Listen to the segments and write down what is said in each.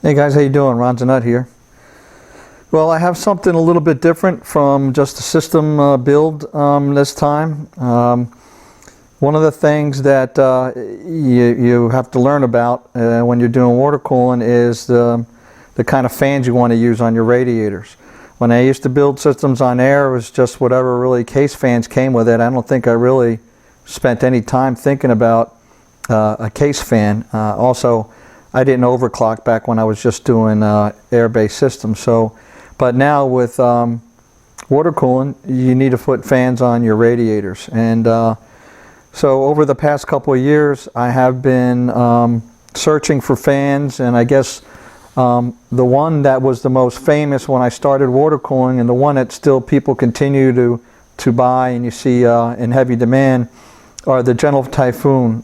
Hey guys, how you doing? Ron Zanut here. Well, I have something a little bit different from just a system build this time. One of the things that you have to learn about when you're doing water cooling is the kind of fans you want to use on your radiators. When I used to build systems on air, it was just whatever really case fans came with it. I don't think I really spent any time thinking about a case fan. Also, I didn't overclock back when I was just doing air-based systems. But now with water cooling, you need to put fans on your radiators. And so over the past couple of years, I have been searching for fans, and I guess the one that was the most famous when I started water cooling, and the one that still people continue to buy and you see in heavy demand, are the Gentle Typhoon.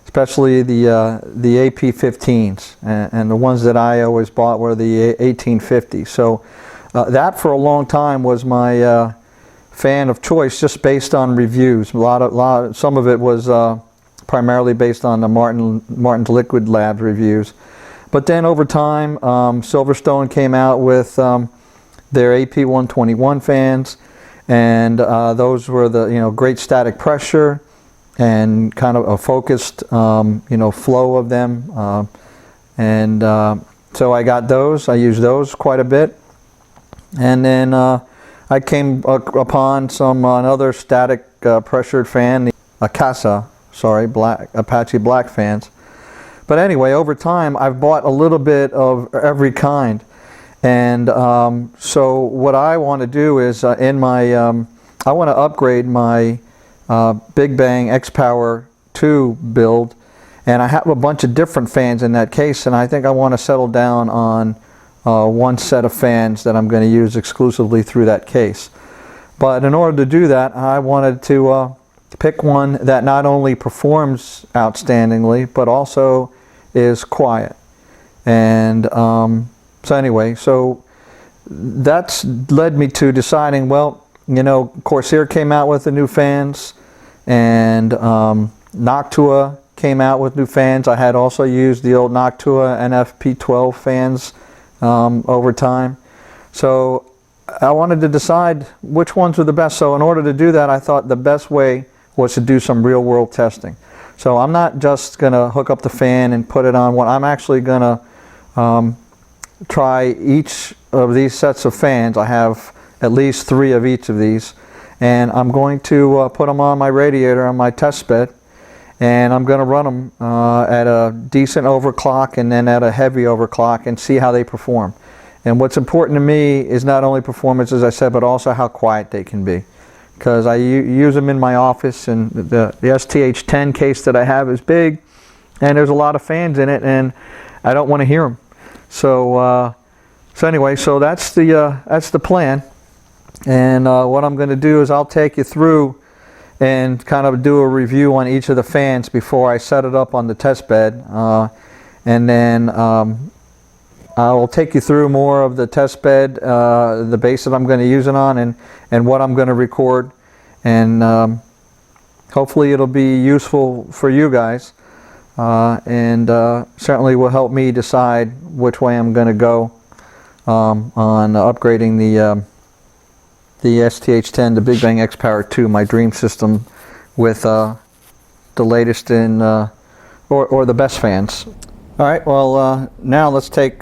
Especially the AP15s, and the ones that I always bought were the 1850s. So that for a long time was my fan of choice, just based on reviews. Some of it was primarily based on the Martin's Liquid Lab reviews. But then over time, Silverstone came out with their AP121 fans, and those were the great static pressure and kind of a focused flow of them, so I got those. I used those quite a bit, and then I came upon another static pressured fan, the Akasa, Apache black fans. But anyway, over time I've bought a little bit of every kind, and so what I want to do is I want to upgrade my Big Bang X-Power 2 build, and I have a bunch of different fans in that case, and I think I want to settle down on one set of fans that I'm going to use exclusively through that case. But in order to do that, I wanted to pick one that not only performs outstandingly but also is quiet. And so that's led me to deciding, well, Corsair came out with the new fans, and Noctua came out with new fans. I had also used the old Noctua NF-P12 fans over time. So I wanted to decide which ones were the best. So in order to do that, I thought the best way was to do some real-world testing. So I'm not just going to hook up the fan and put it on one. I'm actually going to try each of these sets of fans. I have at least 3 of each of these, and I'm going to put them on my radiator on my test bed, and I'm going to run them at a decent overclock and then at a heavy overclock and see how they perform. And what's important to me is not only performance, as I said, but also how quiet they can be, because I use them in my office, and the STH10 case that I have is big, and there's a lot of fans in it, and I don't want to hear them. So anyway, so that's the plan. And what I'm going to do is I'll take you through and kind of do a review on each of the fans before I set it up on the test bed, and then I'll take you through more of the test bed, the base that I'm going to use it on, and what I'm going to record, and hopefully it'll be useful for you guys, and certainly will help me decide which way I'm going to go on upgrading the STH10, the Big Bang X-Power 2, my dream system, with the latest in, or the best fans. All right, well, now let's take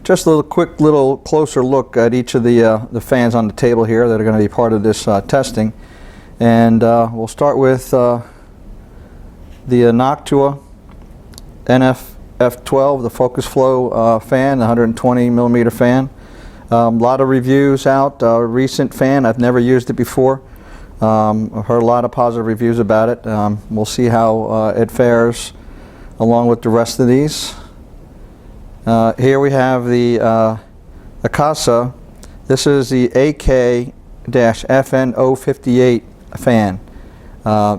just a quick little closer look at each of the fans on the table here that are going to be part of this testing. And we'll start with the Noctua NF-F12, the focus flow fan, the 120 millimeter fan. A lot of reviews out, recent fan, I've never used it before. I've heard a lot of positive reviews about it. We'll see how it fares along with the rest of these. Here we have the Akasa. This is the AK-FN058 fan.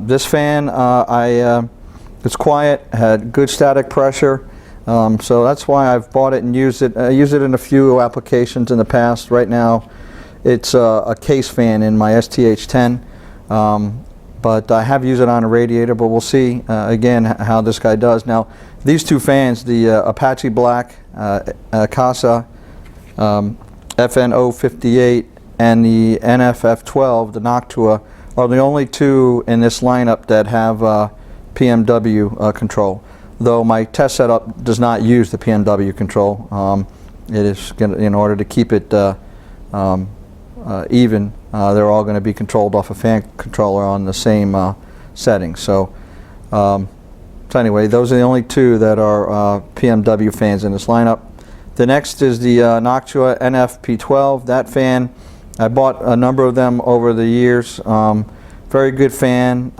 This fan, it's quiet, had good static pressure. So that's why I've bought it and used it. I used it in a few applications in the past. Right now it's a case fan in my STH10, but I have used it on a radiator, but we'll see again how this guy does. Now these two fans, the Apache Black Akasa FN058 and the NF-F12, the Noctua, are the only two in this lineup that have PMW control. Though my test setup does not use the PMW control. It is gonna, in order to keep it even, they're all going to be controlled off a fan controller on the same setting. So anyway, those are the only two that are PMW fans in this lineup. The next is the Noctua NF-P12. That fan, I bought a number of them over the years. Very good fan.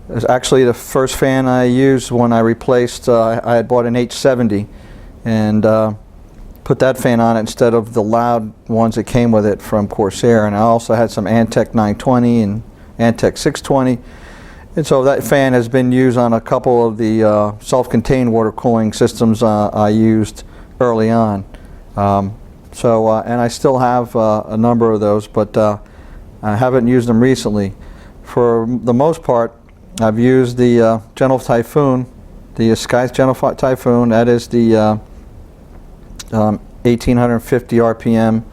It was actually the first fan I used when I replaced, I had bought an H70 and put that fan on it instead of the loud ones that came with it from Corsair. And I also had some Antec 920 and Antec 620. And so that fan has been used on a couple of the self-contained water cooling systems I used early on. And I still have a number of those, but I haven't used them recently. For the most part, I've used the Gentle Typhoon, the Scythe Gentle Typhoon. That is the 1850 RPM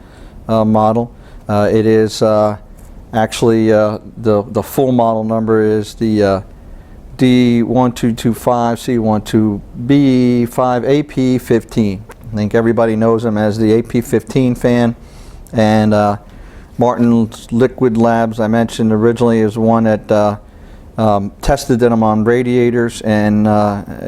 model. It is actually the full model number is the D1225C12B5AP15. I think everybody knows them as the AP15 fan. And Martin's Liquid Labs, I mentioned originally, is one that tested them on radiators and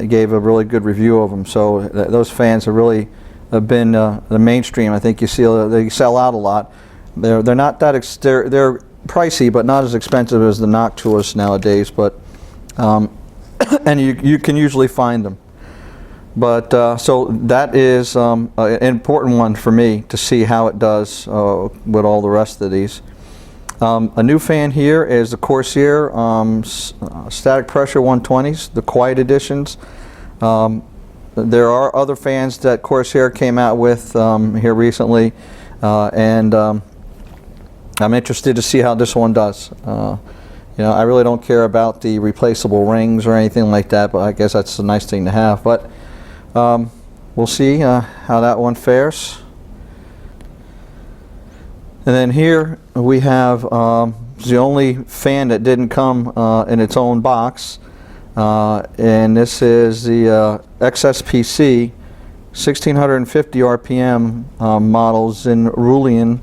gave a really good review of them. So those fans have really been the mainstream. I think you see they sell out a lot. They're not that they're pricey, but not as expensive as the Noctuas nowadays. But and you can usually find them. But so that is an important one for me to see how it does with all the rest of these. A new fan here is the Corsair static pressure 120s, the quiet editions. There are other fans that Corsair came out with here recently, and I'm interested to see how this one does. You know, I really don't care about the replaceable rings or anything like that, but I guess that's a nice thing to have. But we'll see how that one fares. And then here we have the only fan that didn't come in its own box, and this is the XSPC 1650 RPM models in Rulian,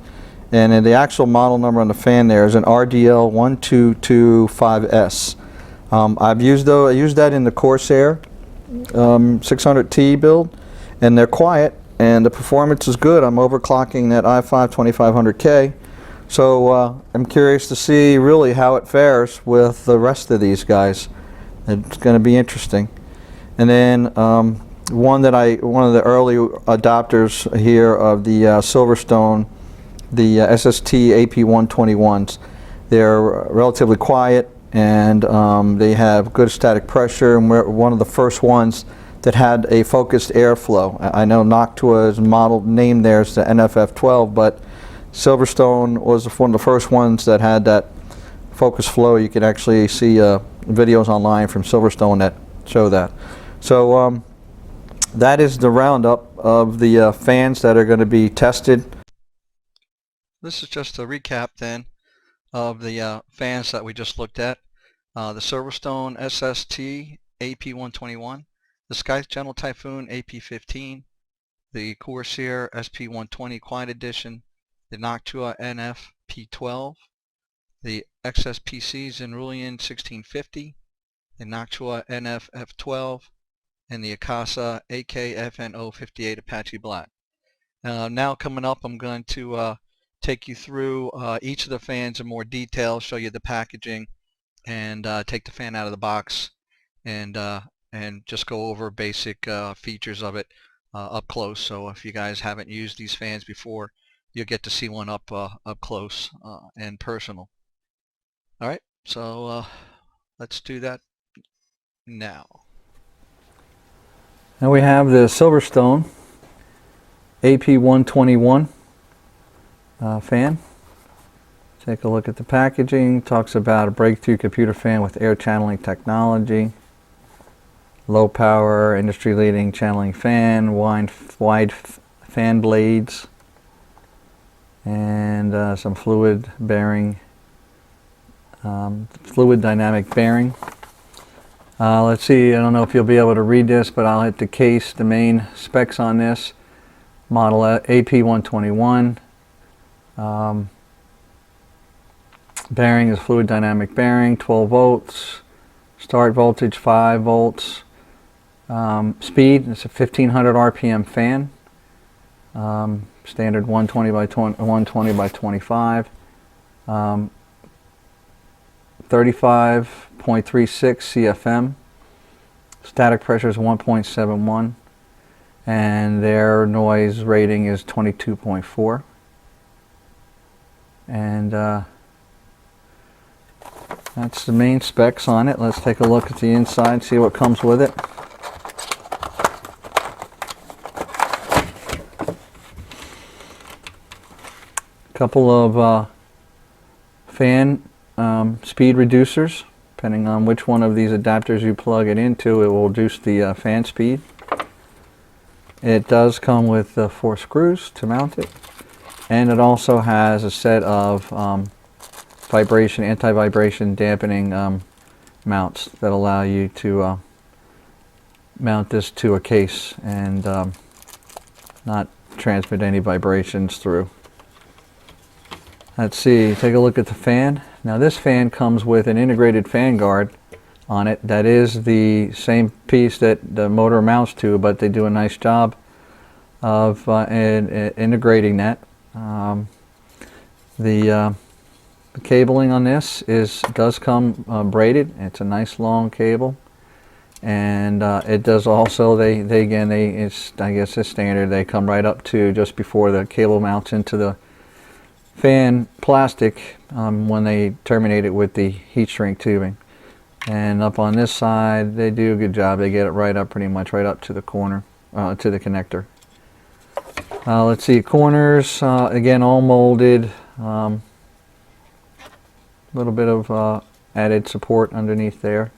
and the actual model number on the fan there is an RDL1225S. I used that in the Corsair 600T build, and they're quiet and the performance is good. I'm overclocking that i5 2500K, so I'm curious to see really how it fares with the rest of these guys. It's going to be interesting. And then one of the early adopters here of the Silverstone, the SST AP121s. They're relatively quiet, and they have good static pressure, and we're one of the first ones that had a focused airflow. I know Noctua's model name there is the NF-F12, but Silverstone was one of the first ones that had that focused flow. You can actually see videos online from Silverstone that show that. So that is the roundup of the fans that are going to be tested. This is just a recap then of the fans that we just looked at. The Silverstone SST AP121, the Scythe Gentle Typhoon AP15, the Corsair SP120 Quiet Edition, the Noctua NF-P12, the XSPC Zenrulian 1650, the Noctua NF-F12, and the Akasa AKFN058 Apache Black. Now coming up, I'm going to take you through each of the fans in more detail, show you the packaging, and take the fan out of the box, and just go over basic features of it up close. So if you guys haven't used these fans before, you'll get to see one up close and personal. All right, so let's do that now. Now we have the Silverstone AP121 fan. Take a look at the packaging. Talks about a breakthrough computer fan with air channeling technology. low power, industry leading channeling fan, wide fan blades, and some fluid bearing, fluid dynamic bearing. Let's see, I don't know if you'll be able to read this, but I'll hit the case, the main specs on this. Model AP121. Bearing is fluid dynamic bearing, 12 volts. Start voltage 5 volts. Speed, it's a 1500 RPM fan. Standard 120 by 25. 35.36 CFM. Static pressure is 1.71. And their noise rating is 22.4. And that's the main specs on it. Let's take a look at the inside, see what comes with it. A couple of fan speed reducers. Depending on which one of these adapters you plug it into, it will reduce the fan speed. It does come with 4 screws to mount it, and it also has a set of anti-vibration dampening mounts that allow you to mount this to a case and not transmit any vibrations through. Let's see, take a look at the fan. Now this fan comes with an integrated fan guard on it. That is the same piece that the motor mounts to, but they do a nice job of integrating that. The cabling on this does come braided. It's a nice long cable, and it does also, I guess it's standard, they come right up to just before the cable mounts into the fan plastic when they terminate it with the heat shrink tubing. And up on this side, they do a good job. They get it right up, pretty much right up to the corner, to the connector. Let's see, corners, again, all molded. A little bit of added support underneath there.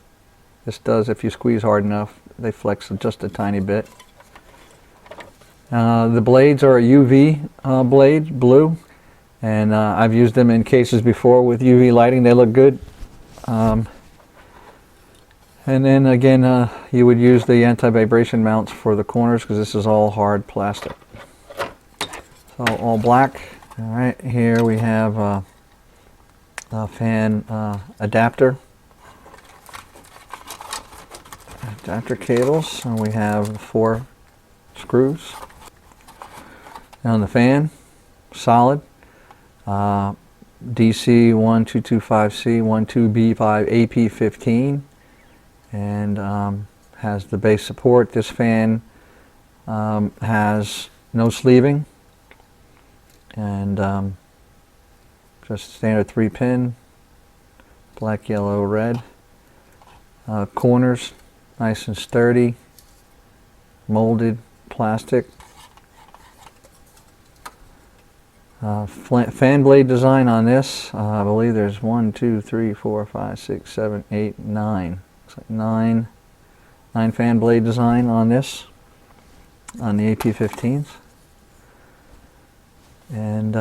This does, if you squeeze hard enough, they flex just a tiny bit. The blades are a UV blade, blue, and I've used them in cases before with UV lighting. They look good. And then again, you would use the anti-vibration mounts for the corners because this is all hard plastic. So all black. All right, here we have a fan adapter cables, and we have 4 screws. On the fan, solid. DC 1225C 12B5 AP15, and has the base support. This fan has no sleeving, and just standard 3-pin, black, yellow, red. Corners nice and sturdy, molded plastic. Fan blade design on this, I believe there's 1, 2, 3, 4, 5, 6, 7, 8, 9. Looks like 9 fan blade design on this, on the AP15s. And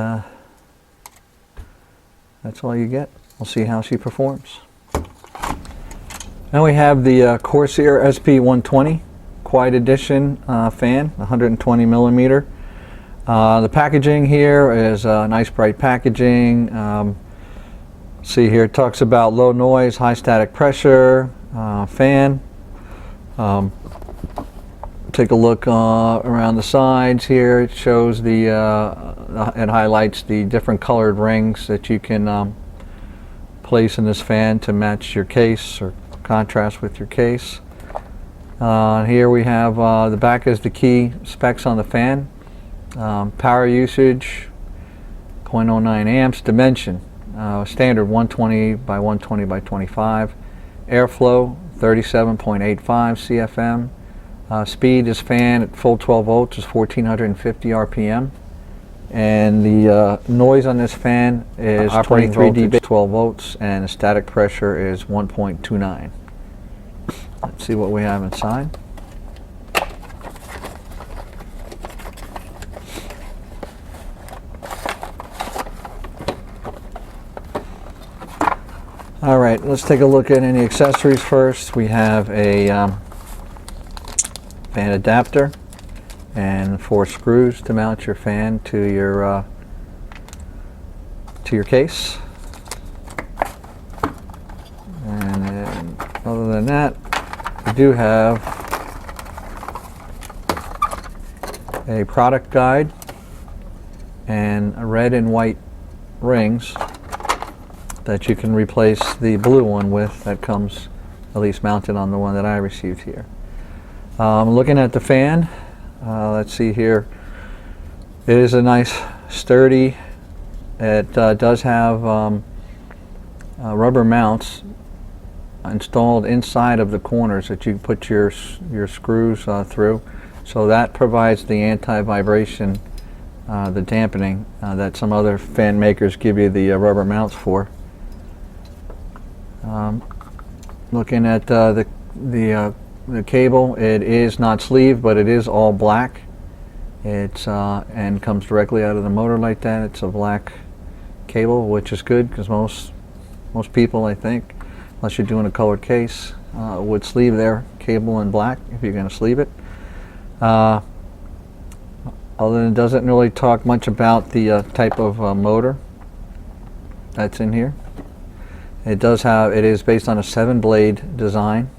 that's all you get. We'll see how she performs. Now we have the Corsair SP120 Quiet Edition fan, 120 millimeter. The packaging here is nice bright packaging. See here, it talks about low noise, high static pressure fan. Take a look around the sides here. It shows it highlights the different colored rings that you can place in this fan to match your case or contrast with your case. Here we have the back is the key specs on the fan. Power usage, 0.09 amps. Dimension, standard 120 by 120 by 25. Airflow, 37.85 CFM. Speed, this fan at full 12 volts is 1450 RPM. And the noise on this fan is 23 dB, 12 volts, and the static pressure is 1.29. Let's see what we have inside. All right, let's take a look at any accessories first. We have a fan adapter and 4 screws to mount your fan to your case. And then, other than that, we do have a product guide and a red and white rings that you can replace the blue one with that comes at least mounted on the one that I received here. Looking at the fan, let's see here. It is a nice sturdy, it does have rubber mounts installed inside of the corners that you put your screws through, so that provides the anti-vibration, the dampening that some other fan makers give you the rubber mounts for. Looking at the cable, it is not sleeved, but it is all black. It's and comes directly out of the motor like that. It's a black cable, which is good because most people, I think, unless you're doing a colored case, would sleeve their cable in black if you're going to sleeve it. Other than it doesn't really talk much about the type of motor that's in here. It is based on a 7-blade design,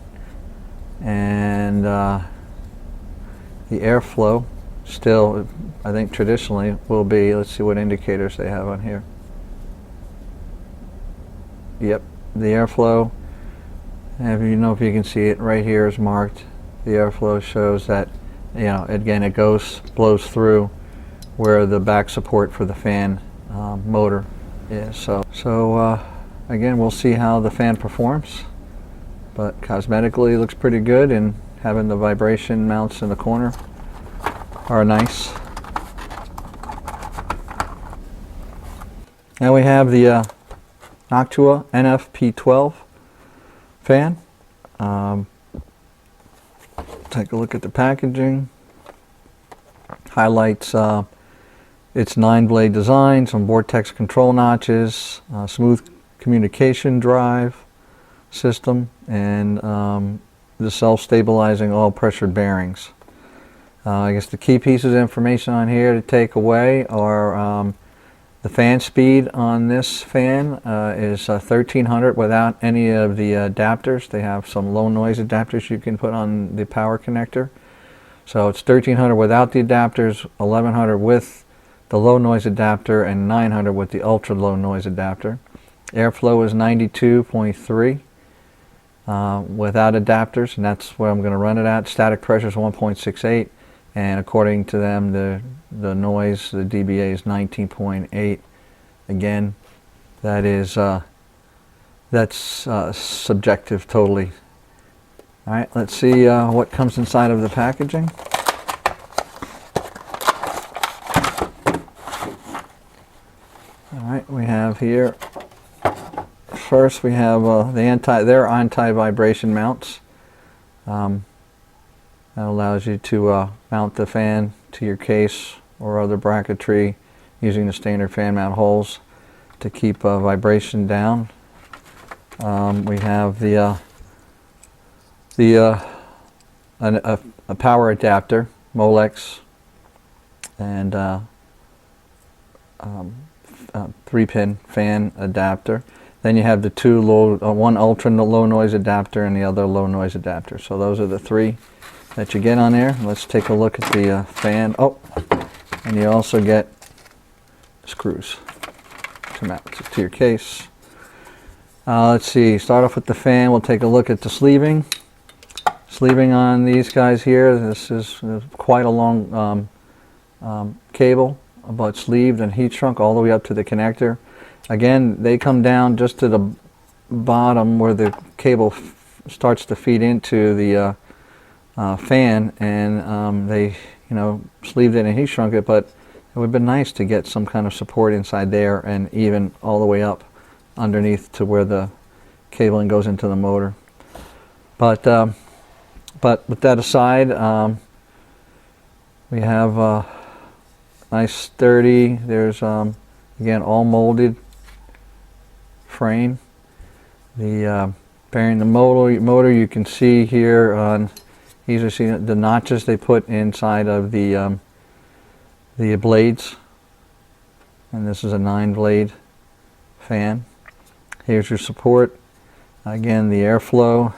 and the airflow still, I think traditionally, will be, let's see what indicators they have on here. Yep, the airflow, if you can see it right here is marked. The airflow shows that, again, it blows through where the back support for the fan motor is. So again, we'll see how the fan performs, but cosmetically it looks pretty good, and having the vibration mounts in the corner are nice. Now we have the Noctua NF-P12 fan. Take a look at the packaging. Highlights its 9-blade design, some vortex control notches, smooth communication drive system, and the self-stabilizing all-pressure bearings. I guess the key pieces of information on here to take away are the fan speed on this fan is 1300 without any of the adapters. They have some low noise adapters you can put on the power connector. So it's 1300 without the adapters, 1100 with the low noise adapter, and 900 with the ultra low noise adapter. Airflow is 92.3 without adapters, and that's where I'm going to run it at. Static pressure is 1.68, and according to them, the noise, the dBA is 19.8. Again, that's subjective totally. All right, let's see what comes inside of the packaging. All right, we have here. First, we have their anti-vibration mounts. That allows you to mount the fan to your case or other bracketry using the standard fan mount holes to keep vibration down. We have a power adapter, Molex, and 3-pin fan adapter. Then you have the one ultra low noise adapter and the other low noise adapter. So those are the 3 that you get on there. Let's take a look at the fan. Oh, and you also get screws to mount to your case. Let's see, start off with the fan. We'll take a look at the sleeving. Sleeving on these guys here, this is quite a long cable, but sleeved and heat shrunk all the way up to the connector. Again, they come down just to the bottom where the cable starts to feed into the fan, and they sleeved it and heat shrunk it, but it would have been nice to get some kind of support inside there and even all the way up underneath to where the cabling goes into the motor. But But with that aside, we have a nice sturdy, there's again all molded frame. The bearing the motor you can see here on, easily see the notches they put inside of the blades, and this is a 9-blade fan. Here's your support. Again, the airflow,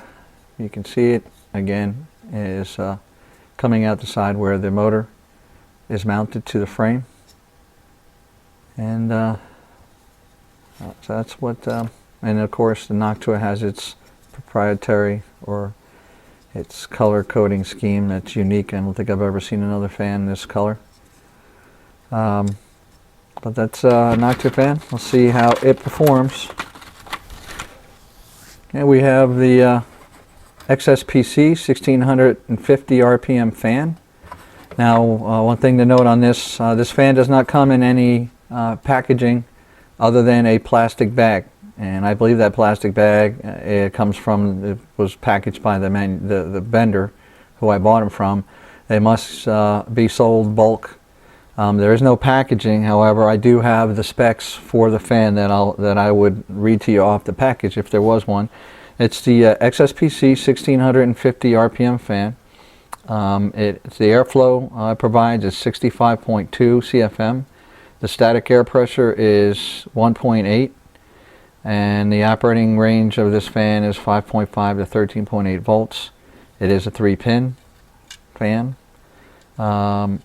you can see it again, is coming out the side where the motor is mounted to the frame. And so that's what, and of course the Noctua has its proprietary, or its color coding scheme that's unique. I don't think I've ever seen another fan this color. But that's a Noctua fan. We'll see how it performs. And we have the XSPC 1650 RPM fan. Now, one thing to note on this, this fan does not come in any packaging other than a plastic bag. And I believe that plastic bag it was packaged by the vendor who I bought them from. They must be sold bulk. There is no packaging. However, I do have the specs for the fan that I would read to you off the package if there was one. It's the XSPC 1650 RPM fan. The airflow it provides is 65.2 CFM. The static air pressure is 1.8, and the operating range of this fan is 5.5 to 13.8 volts. It is a 3-pin fan. And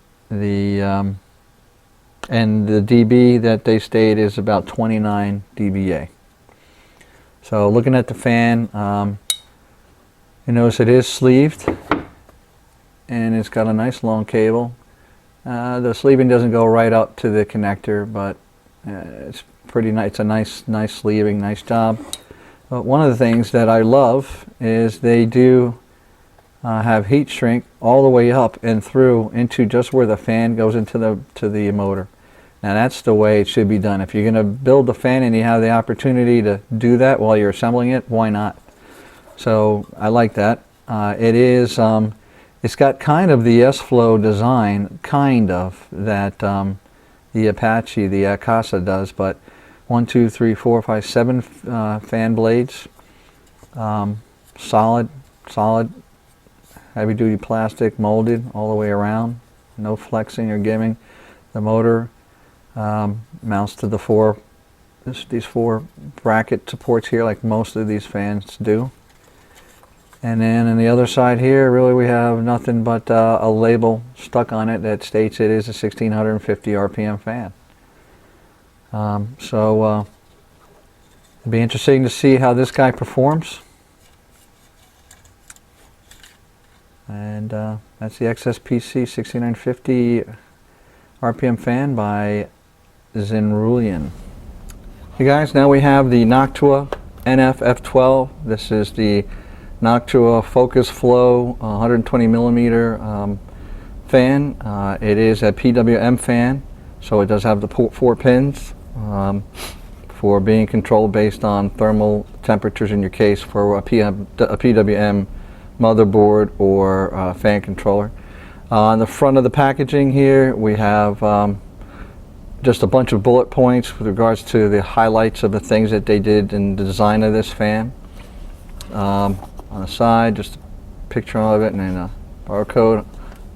the dB that they state is about 29 dBA. So looking at the fan, you notice it is sleeved, and it's got a nice long cable. The sleeving doesn't go right up to the connector, but it's pretty nice. It's a nice sleeving, nice job. But one of the things that I love is they do have heat shrink all the way up and through into just where the fan goes into the motor. Now that's the way it should be done. If you're going to build the fan and you have the opportunity to do that while you're assembling it, why not? So I like that. It's got kind of the S-Flow design, kind of, that the Apache, the Akasa does, but 1, 2, 3, 4, 5, 7 fan blades. Solid, heavy-duty plastic, molded all the way around. No flexing or giving. The motor mounts to the these four bracket supports here, like most of these fans do. And then on the other side here, really we have nothing but a label stuck on it that states it is a 1650 RPM fan. It'll be interesting to see how this guy performs. And that's the XSPC 1650 RPM fan by Zinrulian. Hey guys, now we have the Noctua NF-F12. This is the Noctua Focus Flow 120 millimeter fan. It is a PWM fan, so it does have the 4 pins for being controlled based on thermal temperatures in your case for a PWM motherboard or fan controller. On the front of the packaging here we have just a bunch of bullet points with regards to the highlights of the things that they did in the design of this fan. On the side, just a picture of it and then a barcode.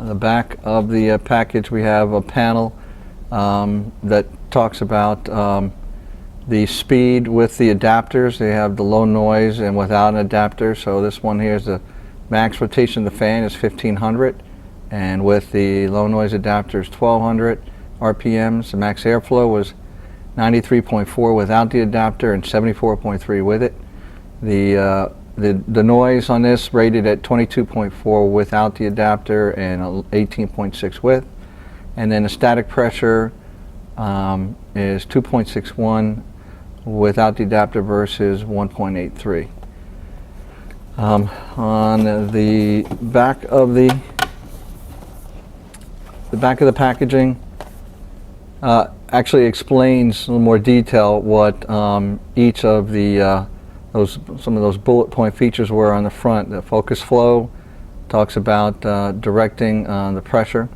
On the back of the package we have a panel that talks about the speed with the adapters. They have the low noise and without an adapter. So this one here is the max rotation of the fan is 1500, and with the low noise adapter is 1200 RPMs. The max airflow was 93.4 without the adapter and 74.3 with it. The noise on this rated at 22.4 without the adapter and 18.6 with. And then the static pressure is 2.61 without the adapter versus 1.83. On the back of the packaging actually explains in a little more detail what each of the some of those bullet point features were on the front. The focus flow Talks about directing the pressure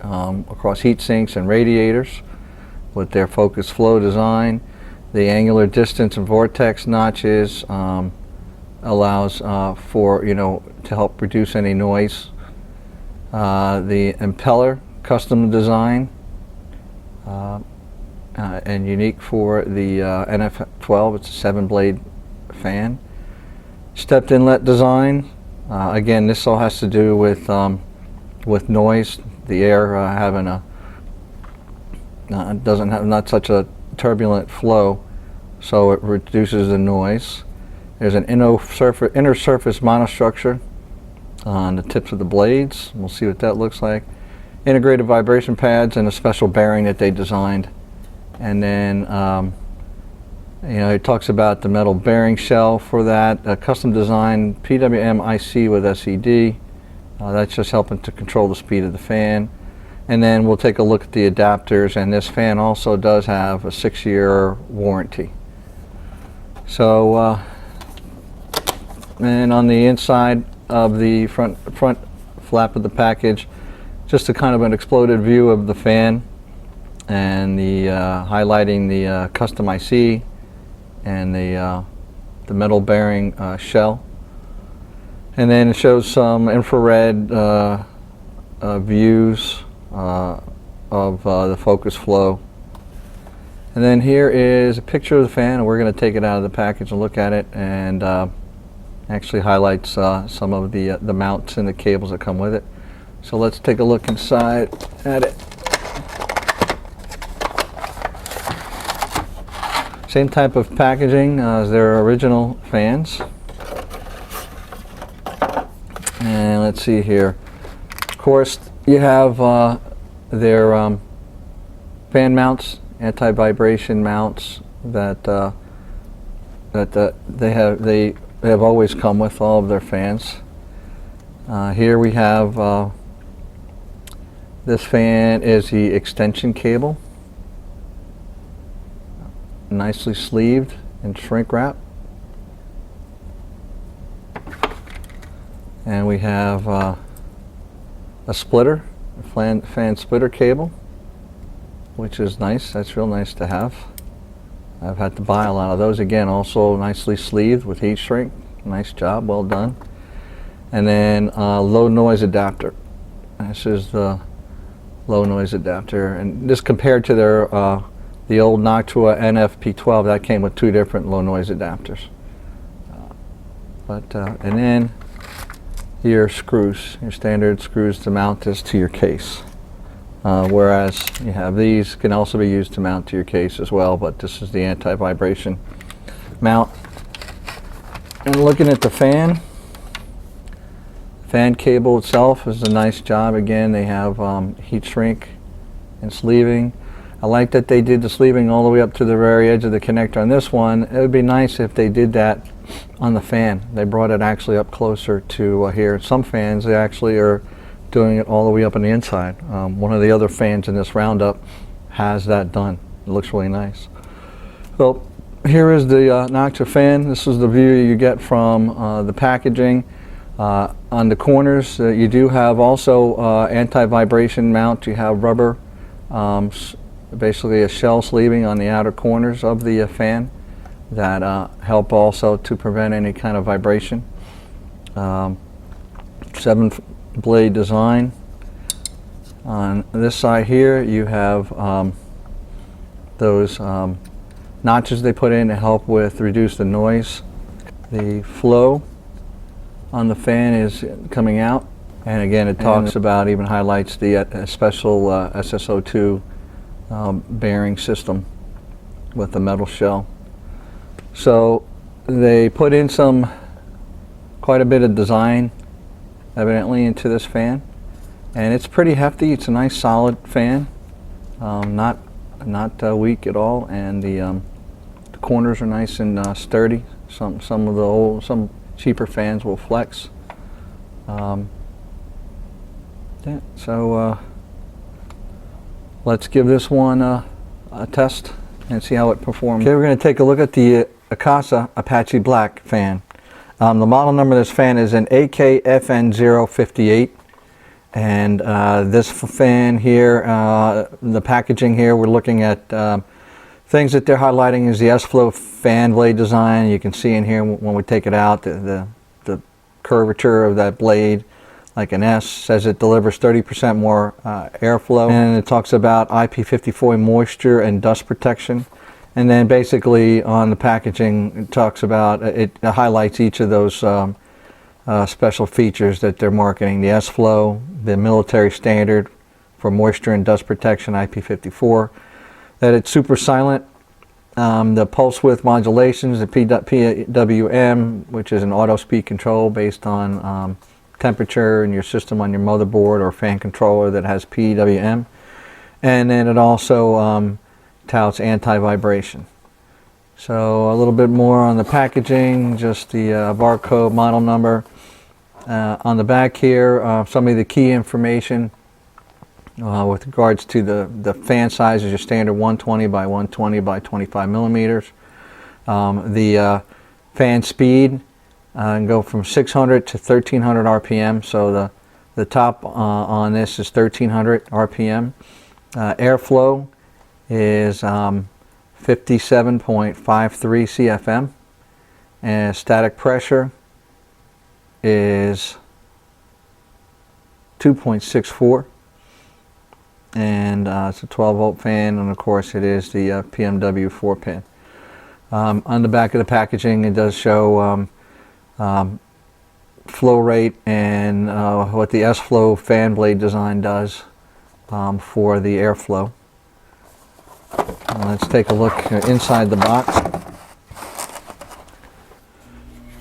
across heat sinks and radiators with their focused flow design. The angular distance and vortex notches allows for, to help reduce any noise. The impeller, custom design and unique for the NF-F12. It's a 7-blade fan. Stepped inlet design. Again, this all has to do with noise. The air having a doesn't have not such a turbulent flow, so it reduces the noise. There's an inner surface monostructure on the tips of the blades. We'll see what that looks like. Integrated vibration pads and a special bearing that they designed. And then it talks about the metal bearing shell for that. A custom designed PWM IC with SED. That's just helping to control the speed of the fan. And then we'll take a look at the adapters, and this fan also does have a 6-year warranty. So, and on the inside of the front flap of the package, just a kind of an exploded view of the fan, and the highlighting the custom IC and the metal bearing shell. And then it shows some infrared views of the focus flow. And then here is a picture of the fan, and we're going to take it out of the package and look at it, and actually highlights some of the mounts and the cables that come with it. So let's take a look inside at it. Same type of packaging as their original fans. And let's see here. Of course, you have their fan mounts, anti-vibration mounts that they have always come with all of their fans. Here we have this fan is the extension cable, nicely sleeved and shrink wrap. And we have a splitter, a fan splitter cable, which is nice. That's real nice to have. I've had to buy a lot of those. Again, also nicely sleeved with heat shrink. Nice job, well done. And then low noise adapter. This is the low noise adapter, and this compared to their the old Noctua NF-P12 that came with 2 different low noise adapters. And then your screws, your standard screws to mount this to your case. Whereas you have these can also be used to mount to your case as well, but this is the anti-vibration mount. And looking at the fan cable itself is a nice job. Again, they have heat shrink and sleeving. I like that they did the sleeving all the way up to the very edge of the connector on this one. It would be nice if they did that on the fan. They brought it actually up closer to here. Some fans, they actually are doing it all the way up on the inside. One of the other fans in this Roundup has that done. It looks really nice. So here is the Noctua fan. This is the view you get from the packaging. On the corners, you do have also anti-vibration mount. You have rubber, basically a shell sleeving on the outer corners of the fan that help also to prevent any kind of vibration. 7-blade design. On this side here, you have those notches they put in to help with reduce the noise. The flow on the fan is coming out, and again it talks about, even highlights the special SSO2 bearing system with the metal shell. So they put in quite a bit of design evidently into this fan, and it's pretty hefty. It's a nice solid fan, not weak at all, and the corners are nice and sturdy. Some cheaper fans will flex. So let's give this one a test and see how it performs. Okay, we're going to take a look at the Akasa Apache Black fan. The model number of this fan is an AKFN058, and this fan here, the packaging here, we're looking at things that they're highlighting is the S-Flow fan blade design. You can see in here when we take it out the curvature of that blade, like an S, says it delivers 30% more airflow, and it talks about IP54 moisture and dust protection. And then basically on the packaging it talks about, it highlights each of those special features that they're marketing. The S-Flow, the military standard for moisture and dust protection, IP54, that it's super silent, the pulse width modulations, the PWM, which is an auto speed control based on temperature in your system on your motherboard or fan controller that has PWM, and then it also touts anti-vibration. So a little bit more on the packaging, just the barcode, model number. On the back here, some of the key information with regards to the fan size is your standard 120 by 120 by 25 millimeters. The fan speed can go from 600 to 1300 RPM. So the top on this is 1300 RPM. Airflow is 57.53 CFM, and static pressure is 2.64, and it's a 12 volt fan, and of course it is the PMW 4 pin. On the back of the packaging it does show flow rate and what the S-Flow fan blade design does for the airflow. Let's take a look inside the box.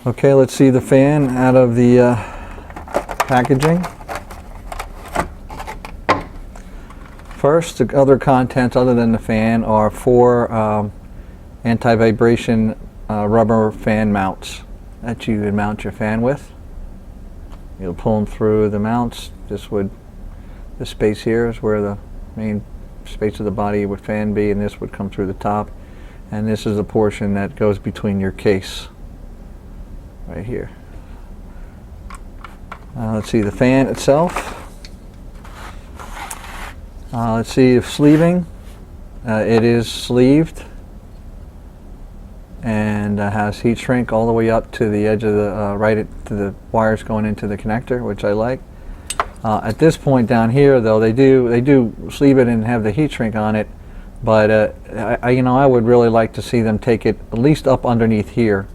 Okay, let's see the fan out of the packaging. First, the other contents other than the fan are 4 anti-vibration rubber fan mounts that you would mount your fan with. You'll pull them through the mounts. This space here is where the main space of the body would fan be, and this would come through the top, and this is the portion that goes between your case right here. Let's see the fan itself. Let's see if sleeving. It is sleeved and has heat shrink all the way up to the edge of the to the wires going into the connector, which I like. At this point down here, though, they do sleeve it and have the heat shrink on it, but I would really like to see them take it at least up underneath here,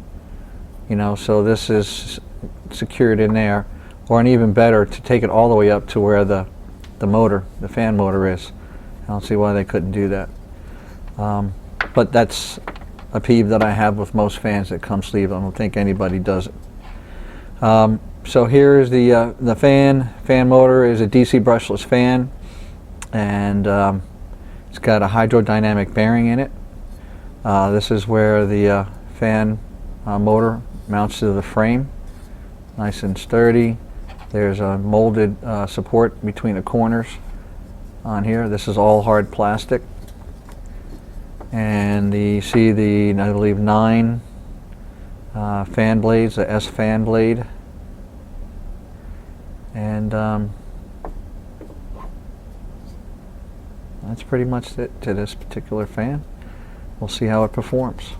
so this is secured in there, or an even better to take it all the way up to where the fan motor is. I don't see why they couldn't do that, but that's a peeve that I have with most fans that come sleeved. I don't think anybody does it. So here is the fan. Fan motor is a DC brushless fan, and it's got a hydrodynamic bearing in it. This is where the fan motor mounts to the frame, nice and sturdy. There's a molded support between the corners on here. This is all hard plastic, and you see the, I believe, 9 fan blades, the S fan blade. And that's pretty much it to this particular fan. We'll see how it performs.